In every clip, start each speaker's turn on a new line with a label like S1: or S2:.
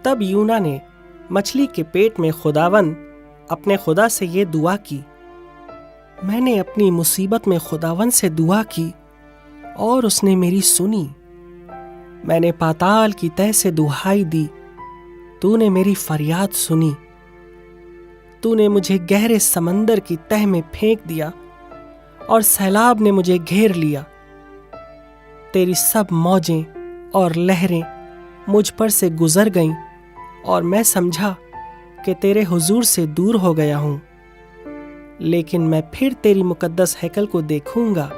S1: तब यूना ने मछली के पेट में खुदावन अपने खुदा से ये दुआ की, मैंने अपनी मुसीबत में खुदावन से दुआ की और उसने मेरी सुनी। मैंने पाताल की तह से दुहाई दी, तूने मेरी फरियाद सुनी। तूने मुझे गहरे समंदर की तह में फेंक दिया और सैलाब ने मुझे घेर लिया। तेरी सब मौजें और लहरें मुझ पर से गुजर गईं और मैं समझा कि तेरे हुजूर से दूर हो गया हूं। लेकिन मैं फिर तेरी मुकद्दस हैकल को देखूंगा।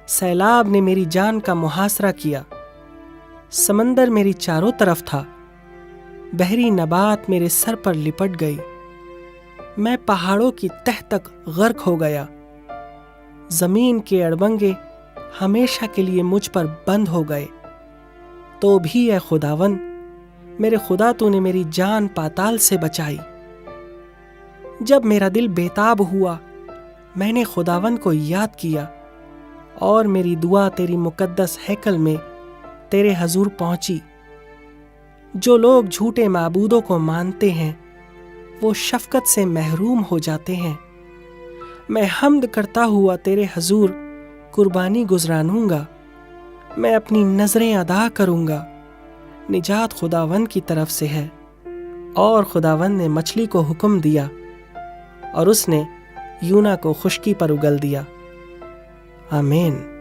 S1: सैलाब ने मेरी जान का मुहासरा किया, समंदर मेरी चारों तरफ था, बहरी नबात मेरे सर पर लिपट गई। मैं पहाड़ों की तह तक गर्क हो गया। जमीन के अड़बंगे हमेशा के लिए मुझ पर बंद हो गए। तो भी ऐ खुदावन, मेरे खुदा तूने मेरी जान पाताल से बचाई। जब मेरा दिल बेताब हुआ, मैंने खुदावन को याद किया और मेरी दुआ तेरी मुकद्दस हैकल में तेरे हजूर पहुंची। जो लोग झूठे माबूदों को मानते हैं वो शफकत से महरूम हो जाते हैं। मैं हम्द करता हुआ तेरे हजूर कुर्बानी गुजरानूंगा। मैं अपनी नजरें अदा करूंगा। निजात खुदावन की तरफ से है। और खुदावन ने मछली को हुक्म दिया और उसने यूना को खुश्की पर उगल दिया। आमीन।